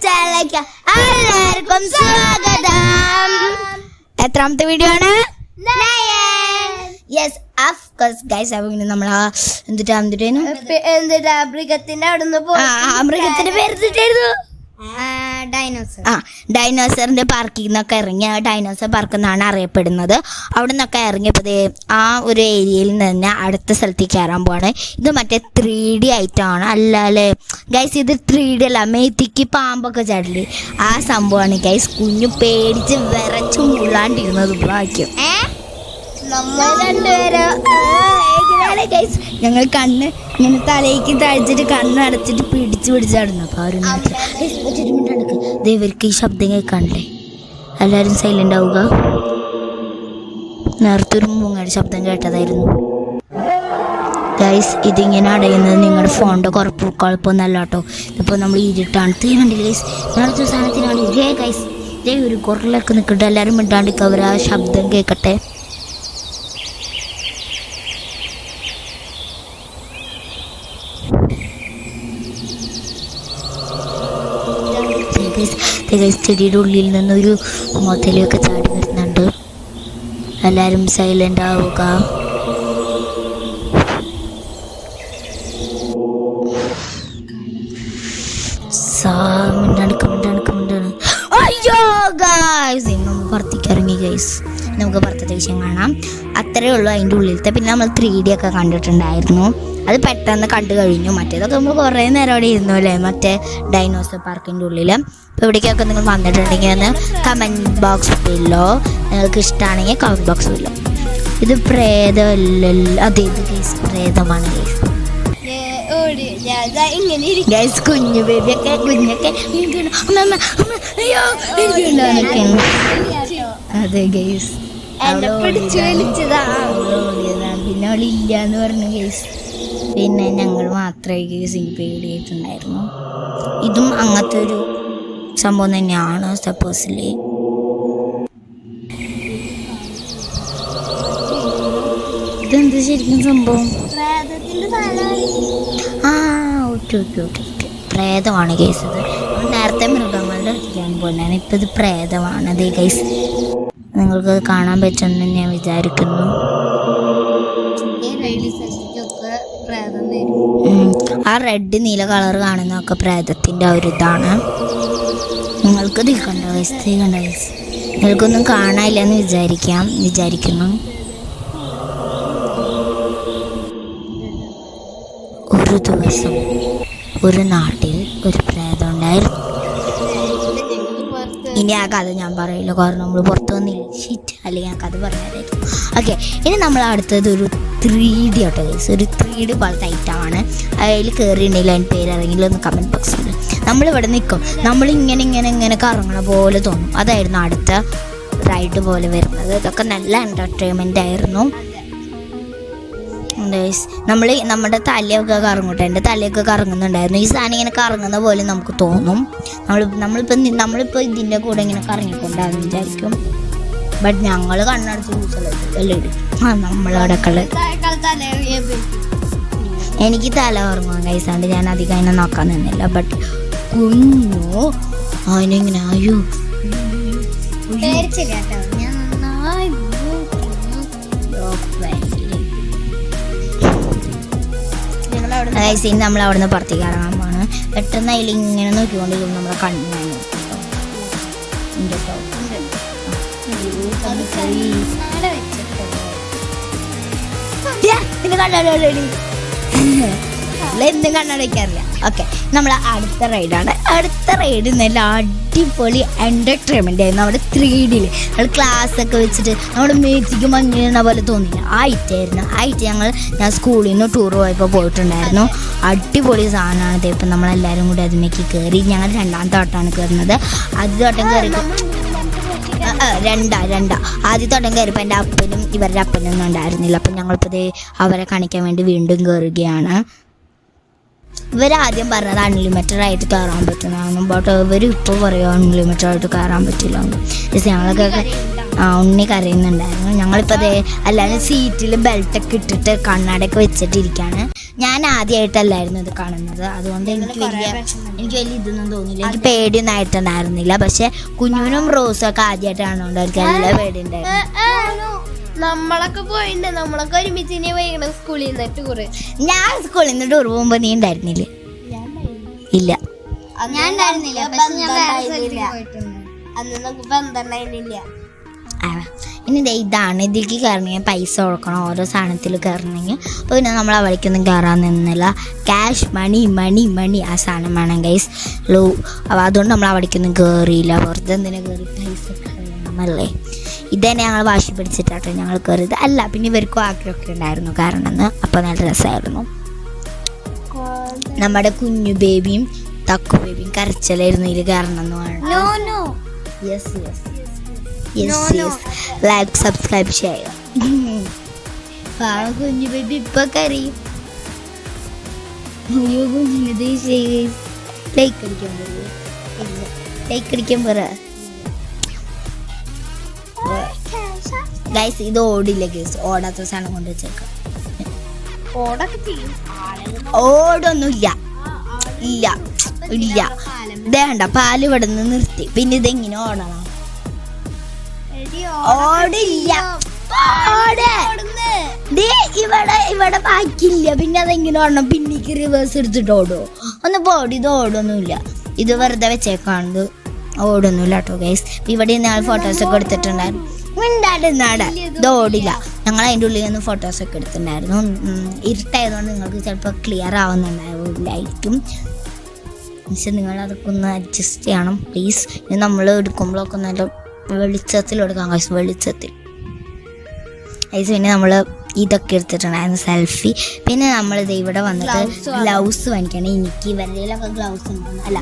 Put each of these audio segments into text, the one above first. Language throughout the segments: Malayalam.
ചാനലിലേക്ക് എല്ലാവർക്കും സ്വാഗതം. എത്രാമത്തെ വീഡിയോ ആണ്? Yes of course guys. അപ്പൊ പിന്നെ നമ്മൾ മൃഗത്തിന്റെ പേര് ഡൈനോസറിന്റെ പാർക്കിൽ നിന്നൊക്കെ ഇറങ്ങി ഡൈനോസർ പാർക്ക് എന്നാണ് അറിയപ്പെടുന്നത്. അവിടെ നിന്നൊക്കെ ഇറങ്ങിയപ്പോൾ ആ ഒരു ഏരിയയിൽ നിന്ന് അടുത്ത സ്ഥലത്തേക്ക് കയറാൻ പോവാണ്. ഇത് മറ്റേ 3D ആയിട്ടാണ്. അല്ലേ ഗൈസ്, ഇത് 3D അല്ല, മേത്തിക്ക് പാമ്പൊക്കെ ചാടില്ലേ ആ സംഭവമാണ് ഗൈസ്. കുഞ്ഞു പേടിച്ച് വിറച്ചു മുള്ളാണ്ടിരുന്നത് ബാക്കിയും ഞങ്ങൾ കണ്ണ് ഇങ്ങനെ തലയ്ക്ക് താഴ്ചിട്ട് കണ്ണടച്ചിട്ട് പിടിച്ചാടുന്നു. അപ്പോൾ ഇവർക്ക് ഈ ശബ്ദം കേൾക്കാണ്ടേ, എല്ലാവരും സൈലന്റ് ആവുക. നേരത്തെ ഒരു മൂങ്ങയുടെ ശബ്ദം കേട്ടതായിരുന്നു ഗൈസ്. ഇതിങ്ങനെ അടയുന്നത് നിങ്ങളുടെ ഫോണിൻ്റെ കുഴപ്പമൊന്നല്ല കേട്ടോ. ഇപ്പോൾ നമ്മൾ ഇരുട്ടാണ് തീരുന്നുണ്ട് ഗൈസ്. നേരത്തെ സാധനത്തിനാണ് ഇതേ ഗൈസ്. ഇതേ ഒരു കുറലൊക്കെ നിൽക്കട്ടെ, എല്ലാവരും മിണ്ടാണ്ടിരിക്കുക, അവർ ആ ശബ്ദം കേൾക്കട്ടെ. ചെടിയുടെ ഉള്ളിൽ നിന്നൊരു മുതലൊക്കെ ചാടി വരുന്നുണ്ട്. എല്ലാവരും സൈലന്റ് ആവുക. അയ്യോ ഗൈസ്, നമ്മൾ പുറത്തേക്ക് ഇറങ്ങി ഗൈസ്. നമുക്ക് പുറത്തെ വിഷയം കാണാം. അത്രയേ ഉള്ളൂ അതിൻ്റെ ഉള്ളിലത്തെ. പിന്നെ നമ്മൾ 3D ഒക്കെ കണ്ടിട്ടുണ്ടായിരുന്നു, അത് പെട്ടെന്ന് കണ്ടു കഴിഞ്ഞു. മറ്റേതൊക്കെ നമ്മൾ കുറേ നേരം അവിടെ ഇരുന്നു അല്ലേ, മറ്റേ ഡൈനോസർ പാർക്കിൻ്റെ ഉള്ളിൽ. അപ്പോൾ ഇവിടേക്കൊക്കെ നിങ്ങൾ വന്നിട്ടുണ്ടെങ്കിൽ ഒന്ന് കമൻറ്റ് ബോക്സിലോ, നിങ്ങൾക്ക് ഇഷ്ടമാണെങ്കിൽ കമൻറ്റ് ബോക്സിലോ. ഇത് പ്രേതമല്ലല്ലോ, അതെ ഇത് ഗൈസ് പ്രേതമാണ് ഗൈസ്. ഗൈസ് കുഞ്ഞു ബേബിയൊക്കെ കുഞ്ഞൊക്കെ അതെ ഗൈസ് പിന്നെ അവളില്ല എന്ന് പറഞ്ഞു ഗൈസ്. പിന്നെ ഞങ്ങൾ മാത്രമേ ഗൈസ് പേടിയായിട്ടുണ്ടായിരുന്നു. ഇതും അങ്ങനത്തെ ഒരു സംഭവം തന്നെയാണ് സപ്പോസ്ലി. ഇതെന്ത് ശരിക്കും സംഭവം? ഓക്കെ പ്രേതമാണ് ഗൈസ്. ഇത് നേരത്തെ മൃഗങ്ങളുടെ അടുത്തേക്കാണ് പോകുന്നത്, ഇപ്പം ഇത് പ്രേതമാണ്. അതേ ഗൈസ്, നിങ്ങൾക്ക് കാണാൻ പറ്റുമെന്ന് ഞാൻ വിചാരിക്കുന്നു. ആ റെഡ് നീല കളർ കാണുന്നതൊക്കെ പ്രേതത്തിൻ്റെ ഒരു ഇതാണ്. നിങ്ങൾക്ക് കണ്ട ഗൈസ്, നിങ്ങൾക്കൊന്നും കാണാനില്ലെന്ന് വിചാരിക്കുന്നു. ഒരു ദിവസം ഒരു നാട്ടിൽ ഒരു പ്രേതം ഉണ്ടായിരുന്നു. ഇനി ആ കഥ ഞാൻ പറയില്ല, കാരണം നമ്മൾ പുറത്തു വന്നില്ല ഷീറ്റ്, അല്ലെങ്കിൽ ആ കഥ പറഞ്ഞതായിരുന്നു. ഓക്കെ, ഇനി നമ്മൾ അടുത്തത് ഒരു 3D ആട്ടോ ഗൈസ്. ഒരു 3D പോലത്തെ ഐറ്റമാണ്. അതിൽ കയറിയിട്ടുണ്ടെങ്കിൽ അതിൻ്റെ പേരിറങ്ങില്ല ഒന്ന് കമൻറ്റ് ബോക്സിൽ. നമ്മളിവിടെ നിൽക്കും, നമ്മളിങ്ങനെ കറങ്ങണ പോലെ തോന്നും. അതായിരുന്നു അടുത്ത റൈഡ് പോലെ വരുന്നത്. ഇതൊക്കെ നല്ല എൻ്റർടൈൻമെൻ്റ് ആയിരുന്നു ഗൈസ്. നമ്മുടെ തലയൊക്കെ കറങ്ങട്ടെ, എൻ്റെ തലയൊക്കെ കറങ്ങുന്നുണ്ടായിരുന്നു. ഈ സാധനം ഇങ്ങനെ കറങ്ങുന്ന പോലെ നമുക്ക് തോന്നും. നമ്മളിപ്പോൾ ഇതിൻ്റെ കൂടെ ഇങ്ങനെ കറങ്ങിക്കൊണ്ടാന്ന് വിചാരിക്കും. ബട്ട് ഞങ്ങൾ കണ്ണടച്ച് യൂസല്ലേ നമ്മളവിടെക്കുള്ള എനിക്ക് തല കറങ്ങുവാൻ ഗൈസാണ്ട് ഞാൻ അധികം അതിനെ നോക്കാൻ നിന്നില്ല. ബട്ട് കുഞ്ഞു അതിനെങ്ങനെ അയ്യോ നമ്മൾ അവിടുന്ന് പുറത്തേക്ക് ഇറങ്ങാൻ പോണ്. പെട്ടെന്ന് അതിൽ ഇങ്ങനെ നോക്കിക്കൊണ്ടിരിക്കും നമ്മളെ കണ്ണു. എന്തും കണ്ണടയ്ക്കാറില്ല. ഓക്കെ, നമ്മൾ അടുത്ത റൈഡാണ്. അടുത്ത റൈഡ് നല്ല അടിപൊളി എൻ്റർടൈൻമെൻ്റ് ആയിരുന്നു. അവിടെ 3D നമ്മൾ ക്ലാസ്സൊക്കെ വെച്ചിട്ട് നമ്മുടെ മേത്തിക്ക് മഞ്ഞ പോലെ തോന്നില്ല. ആ ഐറ്റായിരുന്നു. ഞാൻ സ്കൂളിൽ നിന്ന് ടൂർ പോയിട്ടുണ്ടായിരുന്നു. അടിപൊളി സാധനമാണ്. ഇപ്പം നമ്മളെല്ലാവരും കൂടി അതിലേക്ക് കയറി. ഞങ്ങൾ 2ാമത്തെ വട്ടമാണ് കയറുന്നത്. ആദ്യത്തെ വട്ടം കയറി രണ്ടാ ആദ്യത്തെ വട്ടം കയറിയപ്പോൾ എൻ്റെ അപ്പനും ഇവരുടെ അപ്പനൊന്നും ഉണ്ടായിരുന്നില്ല. അപ്പം ഞങ്ങളിപ്പോൾ അവരെ കാണിക്കാൻ വേണ്ടി വീണ്ടും കയറുകയാണ്. ഇവരാദ്യം പറഞ്ഞത് അൺലിമിറ്റഡ് ആയിട്ട് കയറാൻ പറ്റുന്നതാണ്. ബട്ട് ഇവർ ഇപ്പോൾ പറയുക അൺലിമിറ്റഡ് ആയിട്ട് കയറാൻ പറ്റില്ല. ഞങ്ങളൊക്കെ ഉണ്ണി കരയുന്നുണ്ടായിരുന്നു. ഞങ്ങളിപ്പോൾ അതേ അല്ലാതെ സീറ്റിൽ ബെൽറ്റൊക്കെ ഇട്ടിട്ട് കണ്ണാടൊക്കെ വെച്ചിട്ടിരിക്കുകയാണ്. ഞാൻ ആദ്യമായിട്ടല്ലായിരുന്നു ഇത് കാണുന്നത്, അതുകൊണ്ട് എനിക്ക് വലിയ ഇതൊന്നും തോന്നിയില്ല. എനിക്ക് പേടിയൊന്നും ആയിട്ടുണ്ടായിരുന്നില്ല. പക്ഷെ കുഞ്ഞുനും റോസും ഒക്കെ ആദ്യമായിട്ട് കാണുന്നുണ്ട്, അവർക്ക് നല്ല പേടിയുണ്ടായിരുന്നു. നമ്മളൊക്കെ പോയിട്ടുണ്ട്, നമ്മളൊക്കെ ഒരുമിച്ച് സ്കൂളിൽ നിന്ന് ടൂർ. ഞാൻ സ്കൂളിൽ നിന്ന് ടൂർ പോകുമ്പോ നീ ഉണ്ടായിരുന്നില്ലേ? ഇല്ല, ഞാൻ ഉണ്ടായിരുന്നില്ല. അന്ന് നമുക്ക് ബന്ധമുണ്ടായിരുന്നില്ല. ഇനി ഇതാണ്, ഇതിലേക്ക് കയറണമെങ്കിൽ പൈസ കൊടുക്കണം ഓരോ സാധനത്തിൽ കയറണമെങ്കിൽ. അപ്പോൾ പിന്നെ നമ്മൾ അവിടേക്കൊന്നും കയറാൻ നിന്നില്ല. ക്യാഷ് മണി മണി മണി ആ സാധനം വേണം ഗൈസ്. അപ്പോൾ അതുകൊണ്ട് നമ്മൾ അവിടേക്കൊന്നും കയറിയില്ല. വെറുതെ എന്തിനാ കയറി, പൈസ വേണമല്ലേ. ഇതന്നെ ഞങ്ങൾ വാശി പിടിച്ചിട്ടാട്ടോ ഞങ്ങൾ കയറിയത്. അല്ല, പിന്നെ ഇവർക്കും ആഗ്രഹമൊക്കെ ഉണ്ടായിരുന്നു കാരണം. അപ്പോൾ നല്ല രസമായിരുന്നു. നമ്മുടെ കുഞ്ഞു ബേബിയും തക്കു ബേബിയും കരച്ചിലായിരുന്നു ഇതിൽ കയറണം എന്ന് പറഞ്ഞു. ലൈക്ക് സബ്സ്ക്രൈബ് ചെയ്യുക. കുഞ്ഞു ബേബി ഇപ്പൊ കരയും. ലൈക്ക് അടിക്കാൻ പറയൂ, ലൈക്ക് അടിക്കാൻ പറ ഗൈസ്. ഇത് ഓടില്ല ഗൈസ്, ഓടാത്ത സാധനം കൊണ്ട് വെച്ചേക്കാം. ഓടൊന്നുമില്ല, ഇല്ല ഇല്ല. ഇതേണ്ട പാല് ഇവിടെ നിന്ന് നിർത്തി. പിന്നെ ഇതെങ്ങനെ ഓടണം? ഓടില്ല, ഇവിടെ ബാക്കിയില്ല. പിന്നെ അതെങ്ങനെ ഓടണം? പിന്നേക്ക് റിവേഴ്സ് എടുത്തിട്ട് ഓടുമോ? ഒന്ന് പോടി. ഇത് ഓടൊന്നുമില്ല, ഇത് വെറുതെ വെച്ചേക്കാണത്, ഓടൊന്നുമില്ല കേട്ടോ ഗൈസ്. ഇവിടെ ഞങ്ങൾ ഫോട്ടോസൊക്കെ എടുത്തിട്ടുണ്ടായിരുന്നു. മിണ്ടാടുന്നാട് ഇത് ഓടില്ല. ഞങ്ങൾ അതിൻ്റെ ഉള്ളിൽ നിന്ന് ഫോട്ടോസൊക്കെ എടുത്തിട്ടുണ്ടായിരുന്നു. ഇരുട്ടായതുകൊണ്ട് നിങ്ങൾക്ക് ചിലപ്പോൾ ക്ലിയർ ആവുന്നുണ്ടാവില്ലായിരിക്കും. പക്ഷെ നിങ്ങൾ അതൊക്കെ ഒന്ന് അഡ്ജസ്റ്റ് ചെയ്യണം പ്ലീസ്. ഇനി നമ്മൾ എടുക്കുമ്പോഴൊക്കെ നല്ല വെളിച്ചത്തിൽ എടുക്കാം ഗൈസ്, വെളിച്ചത്തിൽ ഗൈസ്. പിന്നെ നമ്മൾ ഇതൊക്കെ എടുത്തിട്ടുണ്ടായിരുന്നു സെൽഫി. പിന്നെ നമ്മളിത് ഇവിടെ വന്നിട്ട് ഗ്ലൗസ് വാങ്ങിക്കണം. എനിക്ക് ഇവരുടെയിലൊക്കെ ഗ്ലൗസ് ഉണ്ടായിരുന്നു. അല്ല,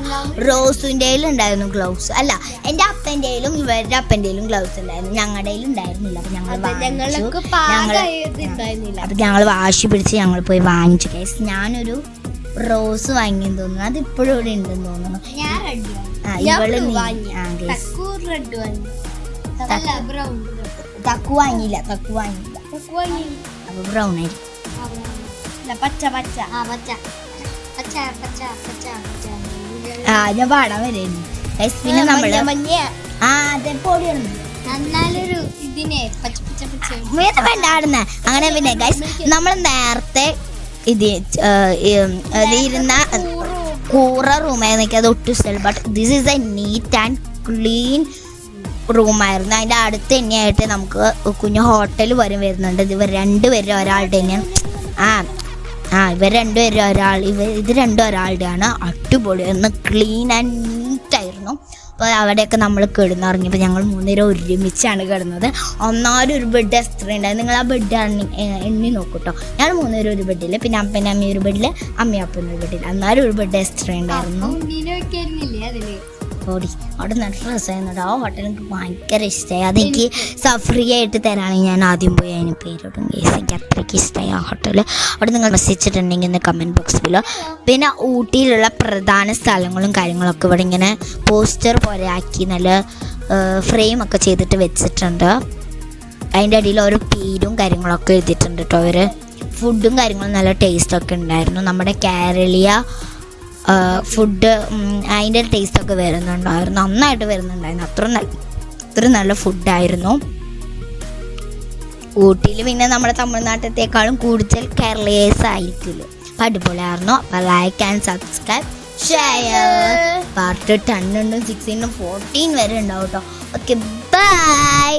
റോസിൻ്റെ ഉണ്ടായിരുന്നു ഗ്ലൗസ്. അല്ല, എൻ്റെ അപ്പൻ്റെയിലും ഇവരുടെ അപ്പൻ്റെയിലും ഗ്ലൗസ് ഉണ്ടായിരുന്നു. ഞങ്ങളുടെ ഉണ്ടായിരുന്നില്ല. അപ്പം ഞങ്ങൾ വാശി പിടിച്ച് ഞങ്ങൾ പോയി വാങ്ങിച്ചു ഗൈസ്. ഞാനൊരു റോസ് വാങ്ങിയെന്ന് തോന്നുന്നു, അത് ഇപ്പോഴും ഇവിടെ ഉണ്ടെന്ന് തോന്നുന്നു. തക്കു വാങ്ങിയില്ല അപ്പൊ ബ്രൗൺ ഞാൻ പാടാൻ വരുന്നു. പിന്നെ നമ്മള് വേണ്ടാടുന്ന അങ്ങനെ. പിന്നെ ഗൈസ് നമ്മൾ നേരത്തെ ഇരുന്ന കൂറ റൂമായിരുന്നു. എനിക്ക് അത് ഒട്ടും ഇഷ്ടമല്ല. But this is a neat and clean റൂമായിരുന്നു. അതിൻ്റെ അടുത്ത് തന്നെയായിട്ട് നമുക്ക് കുഞ്ഞു ഹോട്ടൽ വരും വരുന്നുണ്ട്. ഇവർ രണ്ടുപേരും ഒരാളുടെ തന്നെയാണ്. ഇവർ രണ്ടുപേരും ഇത് രണ്ടും ഒരാളുടെയാണ്. അടിപൊളിയായിരുന്നു, ക്ലീൻ ആൻഡ് നീറ്റായിരുന്നു. അപ്പോൾ അവിടെയൊക്കെ നമ്മൾ കിടന്നുറങ്ങിയപ്പോൾ ഞങ്ങൾ 3 പേരും ഒരുമിച്ചാണ് കിടന്നത്. ഒന്നാമത് ഒരു ബെഡ് എക്സ്ട്രാ ഉണ്ടായിരുന്നു. നിങ്ങൾ ആ ബെഡ് എണ്ണി നോക്കൂട്ടോ. ഞങ്ങൾ 3 പേരും ഒരു ബെഡിൽ, പിന്നെ അപ്പനും അമ്മയും ഒരു ബെഡിൽ, അമ്മയും അപ്പനും ഒരു ബെഡിൽ. അന്നാലും ഒരു ബെഡ് എക്സ്ട്രാ ഉണ്ടായിരുന്നു. ഓടി അവിടെ നല്ല രസമായിരുന്നു. ആ ഹോട്ടൽ എനിക്ക് ഭയങ്കര ഇഷ്ടമായി. അതെനിക്ക് ഫ്രീ ആയിട്ട് തരാണെങ്കിൽ ഞാൻ ആദ്യം പോയി അതിന് പേരിടും കേസ്. എനിക്ക് അത്രയ്ക്ക് ഇഷ്ടമായി ആ ഹോട്ടൽ. അവിടെ നിങ്ങൾ മെസ്സേജിട്ടുണ്ടെങ്കിൽ ഒന്ന് കമൻറ്റ് ബോക്സിൽ. പിന്നെ ഊട്ടിയിലുള്ള പ്രധാന സ്ഥലങ്ങളും കാര്യങ്ങളൊക്കെ ഇവിടെ ഇങ്ങനെ പോസ്റ്റർ പോലെ ആക്കി നല്ല ഫ്രെയിമൊക്കെ ചെയ്തിട്ട് വെച്ചിട്ടുണ്ട്. അതിൻ്റെ അടിയിൽ ഓരോ പേരും കാര്യങ്ങളൊക്കെ എഴുതിയിട്ടുണ്ട് കേട്ടോ അവർ. ഫുഡും കാര്യങ്ങളും നല്ല ടേസ്റ്റൊക്കെ ഉണ്ടായിരുന്നു. നമ്മുടെ കേരളീയ ഫുഡ് അതിൻ്റെ ടേസ്റ്റൊക്കെ വരുന്നുണ്ടായിരുന്നു, നന്നായിട്ട് വരുന്നുണ്ടായിരുന്നു. അത്ര നല്ല ഫുഡായിരുന്നു ഊട്ടിയിൽ. പിന്നെ നമ്മുടെ തമിഴ്നാട്ടിലത്തേക്കാളും കൂടുതൽ കേരളീയസ് ആയിരിക്കുമല്ലോ. അപ്പം അടിപൊളിയായിരുന്നു. അപ്പോൾ like and subscribe share. Part 10 ഉണ്ട്, 16 14 വരെ ഉണ്ടാവും കേട്ടോ. Okay, by.